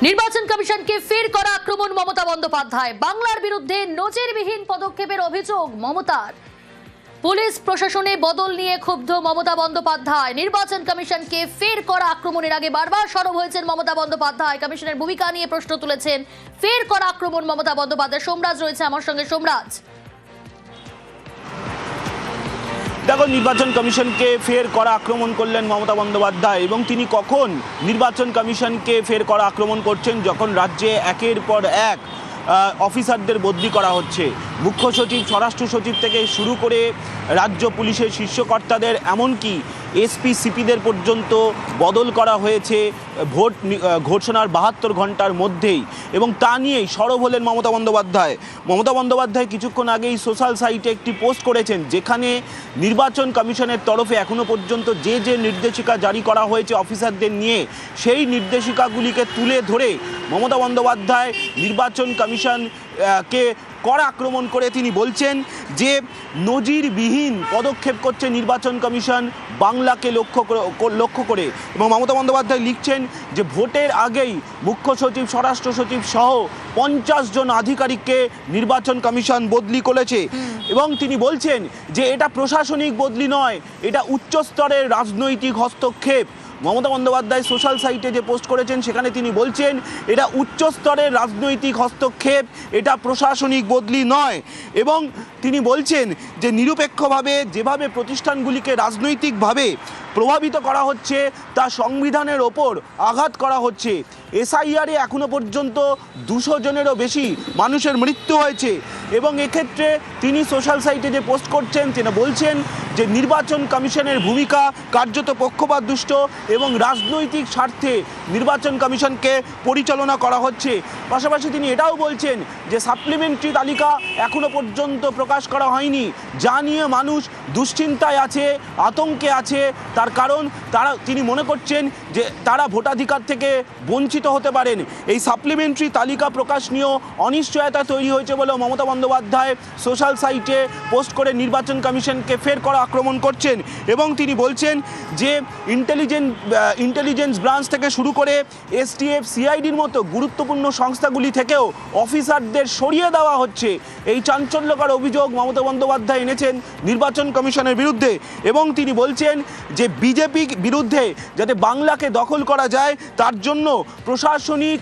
নির্বাচন কমিশনকে ফের করা আক্রমণ মমতা বন্দ্যোপাধ্যায়। বাংলার বিরুদ্ধে নজিরবিহীন পদক্ষেপের অভিযোগ মমতার। পুলিশ প্রশাসনে বদল নিয়ে ক্ষুব্ধ মমতা বন্দ্যোপাধ্যায়। নির্বাচন কমিশনকে ফের করা আক্রমণের আগে বারবার সরব হয়েছেন মমতা বন্দ্যোপাধ্যায়। কমিশনের ভূমিকা নিয়ে প্রশ্ন তুলেছেন। ফের করা আক্রমণ মমতা বন্দ্যোপাধ্যায়। সোমরাজ রয়েছে আমার সঙ্গে। সোমরাজ, দেখো, নির্বাচন কমিশনকে ফের করা আক্রমণ করলেন মমতা বন্দ্যোপাধ্যায় এবং তিনি কখন নির্বাচন কমিশনকে ফের করা আক্রমণ করছেন, যখন রাজ্যে একের পর এক অফিসারদের বদলি করা হচ্ছে। মুখ্য সচিব, স্বরাষ্ট্র সচিব থেকে শুরু করে রাজ্য পুলিশের শীর্ষকর্তাদের, এমনকি এসপি সিপিদের পর্যন্ত বদল করা হয়েছে ভোট ঘোষণার 72 ঘন্টার মধ্যেই, এবং তা নিয়েই সরব হলেন মমতা বন্দ্যোপাধ্যায়। মমতা বন্দ্যোপাধ্যায় কিছুক্ষণ আগেই সোশ্যাল সাইটে একটি পোস্ট করেছেন, যেখানে নির্বাচন কমিশনের তরফে এখনো পর্যন্ত যে যে নির্দেশিকা জারি করা হয়েছে অফিসারদের নিয়ে, সেই নির্দেশিকাগুলিকে তুলে ধরে মমতা বন্দ্যোপাধ্যায় নির্বাচন কমিশনকে কড়া আক্রমণ করে তিনি বলছেন যে নজিরবিহীন পদক্ষেপ করছে নির্বাচন কমিশন বাংলাকে লক্ষ্য করে। এবং মমতা বন্দ্যোপাধ্যায় লিখছেন যে ভোটের আগেই মুখ্য সচিব, স্বরাষ্ট্র সচিব সহ 50 জন আধিকারিককে নির্বাচন কমিশন বদলি করেছে। এবং তিনি বলছেন যে এটা প্রশাসনিক বদলি নয়, এটা উচ্চস্তরের রাজনৈতিক হস্তক্ষেপ। মমতা বন্দ্যোপাধ্যায় সোশ্যাল সাইটে যে পোস্ট করেছেন, সেখানে তিনি বলছেন এটা উচ্চস্তরের রাজনৈতিক হস্তক্ষেপ, এটা প্রশাসনিক বদলি নয়। এবং তিনি বলছেন যে নিরপেক্ষভাবে যেভাবে প্রতিষ্ঠানগুলিকে রাজনৈতিকভাবে প্রভাবিত করা হচ্ছে, তা সংবিধানের ওপর আঘাত করা হচ্ছে। এসআইআরে এখনো পর্যন্ত 200 জনেরও বেশি মানুষের মৃত্যু হয়েছে। এবং এক্ষেত্রে তিনি সোশ্যাল সাইটে যে পোস্ট করছেন, তিনি বলছেন যে নির্বাচন কমিশনের ভূমিকা কার্যত পক্ষপাতদুষ্ট এবং রাজনৈতিক স্বার্থে নির্বাচন কমিশনকে পরিচালনা করা হচ্ছে। পাশাপাশি তিনি এটাও বলছেন যে সাপ্লিমেন্টারি তালিকা এখনো পর্যন্ত প্রকাশ করা হয়নি, যা নিয়ে মানুষ দুশ্চিন্তায় আছে, আতঙ্কে আছে। তার কারণ তিনি মনে করছেন যে তারা ভোটাধিকার থেকে বঞ্চিত হতে পারেন। এই সাপ্লিমেন্টারি তালিকা প্রকাশ নিয়েও অনিশ্চয়তা তৈরি হয়েছে বলে মমতা বন্দ্যোপাধ্যায় সোশ্যাল সাইটে পোস্ট করে নির্বাচন কমিশনকে ফের করা আক্রমণ করছেন। এবং তিনি বলছেন যে ইন্টেলিজেন্স ব্রাঞ্চ থেকে শুরু করে এসটিএফ, সিআইডির মতো গুরুত্বপূর্ণ সংস্থাগুলি থেকেও অফিসারদের সরিয়ে দেওয়া হচ্ছে। এই চাঞ্চল্যকর অভিযোগ মমতা বন্দ্যোপাধ্যায় এনেছেন নির্বাচন কমিশনের বিরুদ্ধে। এবং তিনি বলছেন যে বিজেপি বিরুদ্ধে যাতে বাংলাকে দখল করা যায়, তার জন্য প্রশাসনিক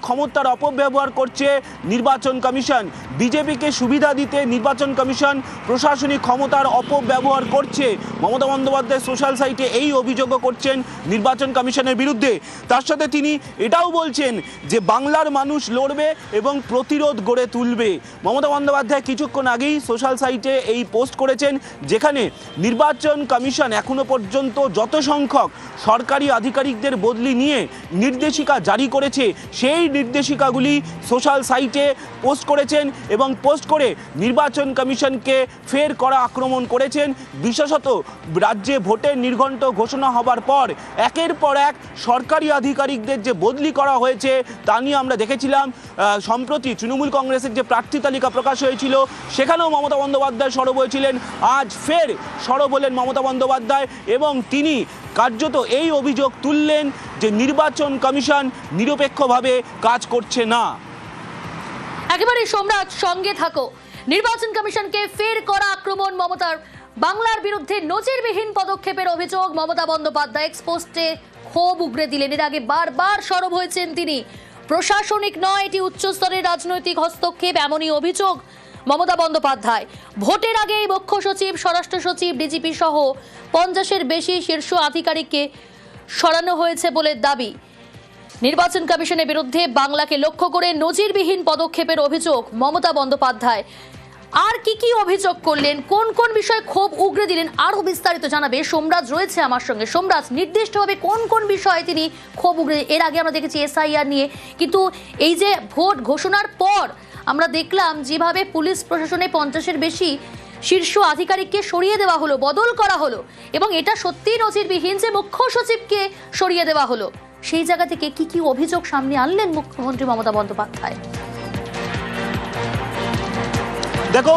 ক্ষমতার অপব্যবহার করছে নির্বাচন কমিশন। বিজেপিকে সুবিধা দিতে নির্বাচন কমিশন প্রশাসনিক ক্ষমতার অপব্যবহার করছে। মমতা বন্দ্যোপাধ্যায় সোশ্যাল সাইটে এই অভিযোগও করছেন নির্বাচন কমিশনের বিরুদ্ধে। তার সাথে তিনি এটাও বলছেন যে বাংলার মানুষ লড়বে এবং প্রতিরোধ গড়ে তুলবে। মমতা বন্দ্যোপাধ্যায় কিছুক্ষণ আগেই সোশ্যাল সাইটে এই পোস্ট করেছেন, যেখানে নির্বাচন কমিশন এখনো পর্যন্ত যত সংখ্যক সরকারি আধিকারিকদের বদলি নিয়ে নির্দেশিকা জারি করেছে, সেই নির্দেশিকাগুলি সোশ্যাল সাইটে পোস্ট করেছেন এবং পোস্ট করে নির্বাচন কমিশনকে ফের করা আক্রমণ করেছেন। বিশেষত রাজ্যে ভোটের নির্ঘণ্ট ঘোষণা হবার পর একের পর এক সরকারি আধিকারিকদের যে বদলি করা হয়েছে, তা নিয়ে আমরা দেখেছিলাম সম্প্রতি তৃণমূল কংগ্রেসের যে প্রার্থী তালিকা প্রকাশ হয়েছিল, সেখানেও মমতা বন্দ্যোপাধ্যায় সরব হয়েছিলেন। আজ ফের সরব হলেন মমতা বন্দ্যোপাধ্যায় এবং তিনি কার্যত এই অভিযোগ তুললেন যে নির্বাচন কমিশন নিরপেক্ষভাবে কাজ করছে না। একেবারে সোমরাজ, সঙ্গে থাকো। নির্বাচন কমিশনকে ফের করা আক্রমণ মমতার। বাংলার বিরুদ্ধে নজিরবিহীন পদক্ষেপের অভিযোগ মমতা বন্দ্যোপাধ্যায়। এক্সপোস্টে ক্ষোভ উগরে দিলেন। এর আগে বারবার সরব হয়েছেন তিনি। প্রশাসনিক নয়, এটি উচ্চস্তরের রাজনৈতিক হস্তক্ষেপ, এমনই অভিযোগ মমতা বন্দ্যোপাধ্যায়। ভোটের আগেই মুখ্য সচিব, স্বরাষ্ট্র সচিব, ডিজিপি সহ 50-এর বেশি শীর্ষ আধিকারিককে সরানো হয়েছে বলে দাবি। নির্বাচন কমিশনের বিরুদ্ধে বাংলাকে লক্ষ্য করে নজিরবিহীন পদক্ষেপের অভিযোগ মমতা বন্দ্যোপাধ্যায়। আর কি অভিযোগ করলেন, কোন কোন বিষয়ে ক্ষোভ উগরে দিলেন, আরো বিস্তারিত জানাবে সোমরাজ রয়েছে আমার সঙ্গে। সোমরাজ, নির্দিষ্টভাবে কোন কোন বিষয়ে তিনি ক্ষোভ উগরে? এর আগে আমরা দেখেছি এসআইআর নিয়ে, কিন্তু এই যে ভোট ঘোষণার পর আমরা দেখলাম যেভাবে পুলিশ প্রশাসনে 50-এর বেশি শীর্ষ আধিকারিককে সরিয়ে দেওয়া হলো, বদল করা হলো, এবং এটা সত্যিই নজিরবিহীন যে মুখ্য সচিবকে সরিয়ে দেওয়া হলো। সেই জায়গা থেকে কি অভিযোগ সামনে আনলেন মুখ্যমন্ত্রী মমতা বন্দ্যোপাধ্যায়? দেখো,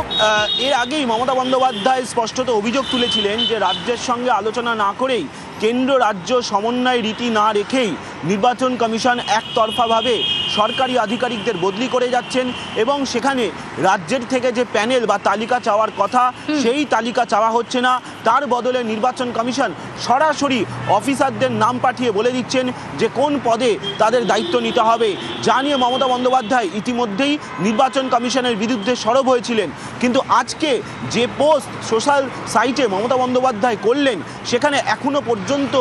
এর আগেই মমতা বন্দ্যোপাধ্যায় স্পষ্টত অভিযোগ তুলেছিলেন যে রাজ্যের সঙ্গে আলোচনা না করেই কেন্দ্র রাজ্য সমন্বয় রীতি না রেখেই নির্বাচন কমিশন একতরফাভাবে সরকারি আধিকারিকদের বদলি করে যাচ্ছেন এবং সেখানে রাজ্যের থেকে যে প্যানেল বা তালিকা চাওয়ার কথা সেই তালিকা চাওয়া হচ্ছে না, তার বদলে নির্বাচন কমিশন সরাসরি অফিসারদের নাম পাঠিয়ে বলে দিচ্ছেন যে কোন পদে তাদের দায়িত্ব নিতে হবে। যা নিয়ে মমতা বন্দ্যোপাধ্যায় ইতিমধ্যেই নির্বাচন কমিশনের বিরুদ্ধে সরব হয়েছিলেন, কিন্তু আজকে যে পোস্ট সোশ্যাল সাইটে মমতা বন্দ্যোপাধ্যায় করলেন সেখানে এখনো পর্যন্ত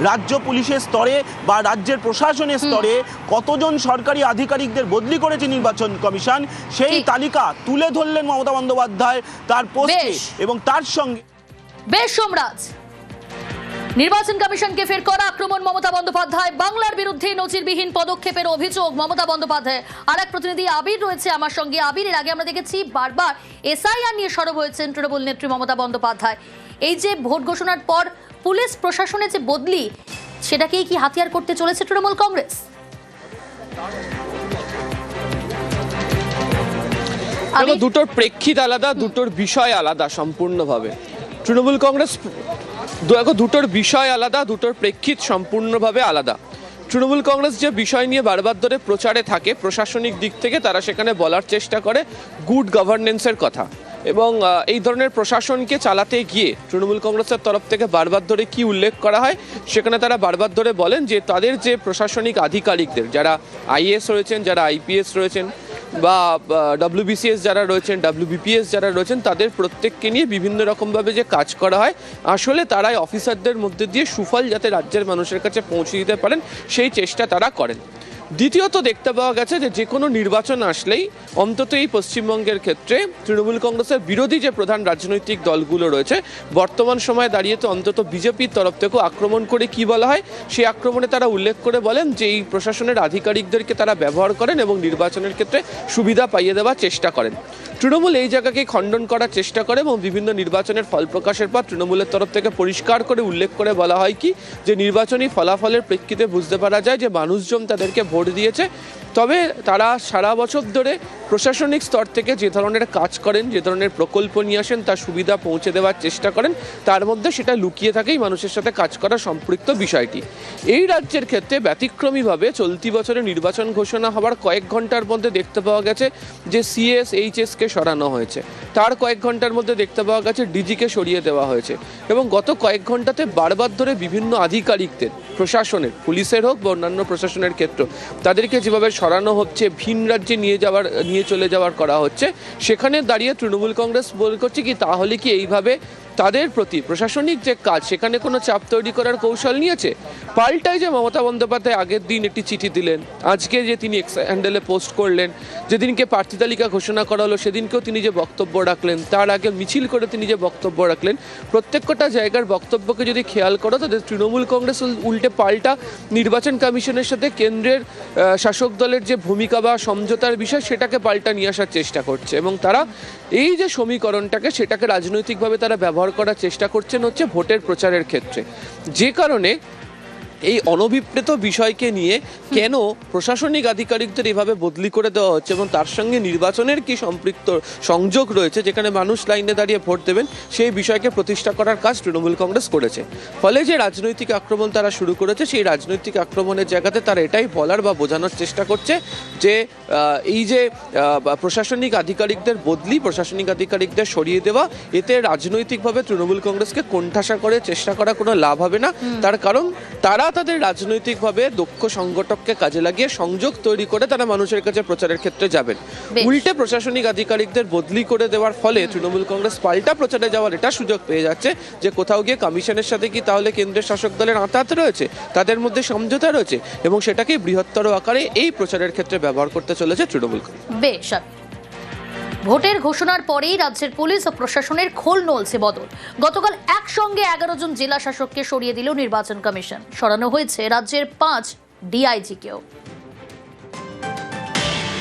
রাজ্য পুলিশের স্তরে বা রাজ্যের প্রশাসনের স্তরে কতজন সরকারি আধিকারিকদের বদলি করেছে নির্বাচন কমিশন সেই তালিকা তুলে ধরলেন মমতা বন্দ্যোপাধ্যায় তার পোস্টে। এবং তার সঙ্গে বেশ সোমরাজ, নির্বাচন কমিশনকে ফের করা আক্রমণ মমতা বন্দ্যোপাধ্যায়, বাংলার বিরুদ্ধে নজিরবিহীন পদক্ষেপের অভিযোগ মমতা বন্দ্যোপাধ্যায়। আর এক প্রতিনিধি আবির রয়েছে আমার সঙ্গে। আবিরের আগে আমরা দেখেছি বারবার এসআইআর নিয়ে সরব হয়েছেন তৃণমূল নেত্রী মমতা বন্দ্যোপাধ্যায়। এই যে ভোট ঘোষণার পর পুলিশ প্রশাসনের যে বদলি, সেটাকেই কি হাতিয়ার করতে চলেছে তৃণমূল কংগ্রেস? দুটোর প্রেক্ষিত আলাদা, দুটোর বিষয় আলাদা সম্পূর্ণভাবে। তৃণমূল কংগ্রেস দুটোর বিষয় আলাদা, দুটোর প্রেক্ষিত সম্পূর্ণভাবে আলাদা। তৃণমূল কংগ্রেস যে বিষয় নিয়ে বারবার ধরে প্রচারে থাকে প্রশাসনিক দিক থেকে, তারা সেখানে বলার চেষ্টা করে গুড গভর্নেন্সের কথা, এবং এই ধরনের প্রশাসনকে চালাতে গিয়ে তৃণমূল কংগ্রেসের তরফ থেকে বারবার ধরে কি উল্লেখ করা হয়, সেখানে তারা বারবার ধরে বলেন যে তাদের যে প্রশাসনিক আধিকারিকদের, যারা আইএএস রয়েছেন, যারা আইপিএস রয়েছেন, বা ডব্লিউবিসিএস যারা রয়েছেন, ডব্লিউবিপিএস যারা রয়েছেন, তাদের প্রত্যেককে নিয়ে বিভিন্ন রকমভাবে যে কাজ করা হয়, আসলে তারাই অফিসারদের মধ্যে দিয়ে সুফল যাতে রাজ্যের মানুষের কাছে পৌঁছে দিতে পারেন সেই চেষ্টা তারা করেন। দ্বিতীয়ত দেখতে পাওয়া গেছে যে কোনো নির্বাচন আসলেই অন্তত এই পশ্চিমবঙ্গের ক্ষেত্রে তৃণমূল কংগ্রেসের বিরোধী যে প্রধান রাজনৈতিক দলগুলো রয়েছে, বর্তমান সময়ে দাঁড়িয়ে তো অন্তত বিজেপির তরফ থেকেও আক্রমণ করে কি বলা হয়, সেই আক্রমণে তারা উল্লেখ করে বলেন যে এই প্রশাসনের আধিকারিকদেরকে তারা ব্যবহার করেন এবং নির্বাচনের ক্ষেত্রে সুবিধা পাইয়ে দেওয়ার চেষ্টা করেন। তৃণমূল এই জায়গাকে খণ্ডন করার চেষ্টা করে এবং বিভিন্ন নির্বাচনের ফল প্রকাশের পর তৃণমূলের তরফ থেকে পরিষ্কার করে উল্লেখ করে বলা হয় কি যে নির্বাচনী ফলাফলের প্রেক্ষিতে বুঝতে পারা যায় যে মানুষজন তাদেরকে ভোট দিয়েছে, তবে তারা সারা বছর ধরে প্রশাসনিক স্তর থেকে যে ধরনের কাজ করেন, যে ধরনের প্রকল্প নিয়ে আসেন, তার সুবিধা পৌঁছে দেওয়ার চেষ্টা করেন, তার মধ্যে সেটা লুকিয়ে থাকেই মানুষের সাথে কাজ করা সম্পৃক্ত বিষয়টি। এই রাজ্যের ক্ষেত্রে ব্যতিক্রমীভাবে চলতি বছরে নির্বাচন ঘোষণা হওয়ার কয়েক ঘন্টার মধ্যে দেখতে পাওয়া গেছে যে সিএস এইচএসকে সরানো হয়েছে, তার কয়েক ঘন্টার মধ্যে দেখতে পাওয়া গেছে ডিজিকে সরিয়ে দেওয়া হয়েছে, এবং গত কয়েক ঘন্টাতে বারবার ধরে বিভিন্ন আধিকারিকদের, প্রশাসনের, পুলিশের হোক বা অন্যান্য প্রশাসনের ক্ষেত্র, তাদেরকে যেভাবে সরানো হচ্ছে, ভিন রাজ্যে নিয়ে চলে যাওয়ার করা হচ্ছে, সেখানে দাঁড়িয়ে তৃণমূল কংগ্রেস বলে করছে কি তাহলে কি এইভাবে তাদের প্রতি প্রশাসনিক যে কাজ সেখানে কোনো চাপ তৈরি করার কৌশল নিয়েছে? পাল্টায় যে মমতা বন্দ্যোপাধ্যায় আগের দিন একটি চিঠি দিলেন, আজকে যে তিনি এক্স হ্যান্ডেলে পোস্ট করলেন, যেদিনকে প্রার্থী তালিকা ঘোষণা করা হলো সেদিনকেও তিনি যে বক্তব্য রাখলেন, তার আগে মিছিল করে তিনি যে বক্তব্য রাখলেন, প্রত্যেকটা জায়গার বক্তব্যকে যদি খেয়াল করো তাদের তৃণমূল কংগ্রেস উল্টে পাল্টা নির্বাচন কমিশনের সাথে কেন্দ্রের শাসক দলের যে ভূমিকা বা সমঝোতার বিষয় সেটাকে পাল্টা নিয়ে আসার চেষ্টা করছে, এবং তারা এই যে সমীকরণটাকে সেটাকে রাজনৈতিকভাবে তারা ব্যবহার করার চেষ্টা করছেন হচ্ছে ভোটের প্রচারের ক্ষেত্রে। যে কারণে এই অনভিপ্রেত বিষয়কে নিয়ে কেন প্রশাসনিক আধিকারিকদের এভাবে বদলি করে দেওয়া হচ্ছে এবং তার সঙ্গে নির্বাচনের কি সম্পৃক্ত সংযোগ রয়েছে যেখানে মানুষ লাইনে দাঁড়িয়ে ভোট দেবেন, সেই বিষয়কে প্রতিষ্ঠা করার কাজ তৃণমূল কংগ্রেস করেছে। ফলে যে রাজনৈতিক আক্রমণ তারা শুরু করেছে, সেই রাজনৈতিক আক্রমণের জায়গাতে তারা এটাই বলার বা বোঝানোর চেষ্টা করছে যে এই যে প্রশাসনিক আধিকারিকদের বদলি, প্রশাসনিক আধিকারিকদের সরিয়ে দেওয়া, এতে রাজনৈতিকভাবে তৃণমূল কংগ্রেসকে কোণঠাসা করে চেষ্টা করা কোনো লাভ হবে না। তার কারণ তারা তাদের রাজনৈতিকভাবে দক্ষ সংগঠককে কাজে লাগিয়ে সংযোগ তৈরি করে তারা মানুষের কাছে প্রচারের ক্ষেত্রে যাবেন। উল্টে প্রশাসনিক আধিকারিকদের বদলি করে দেওয়ার ফলে তৃণমূল কংগ্রেস পাল্টা প্রচারে যাওয়ার এটা সুযোগ পেয়ে যাচ্ছে যে কোথাও গিয়ে কমিশনের সাথে কি তাহলে কেন্দ্রের শাসক দলের আঁতাত রয়েছে, তাদের মধ্যে সমঝোতা রয়েছে, এবং সেটাকে বৃহত্তর আকারে এই প্রচারের ক্ষেত্রে ব্যবহার করতে চলেছে তৃণমূল কংগ্রেস। বেশ, ভোটের ঘোষণার পরেই রাজ্যের পুলিশ ও প্রশাসনের খোল নলছে বদল। গতকাল একসঙ্গে 11 জন জেলা শাসককে সরিয়ে দিল নির্বাচন কমিশন, সরানো হয়েছে রাজ্যের 5 ডিআইজিকেও।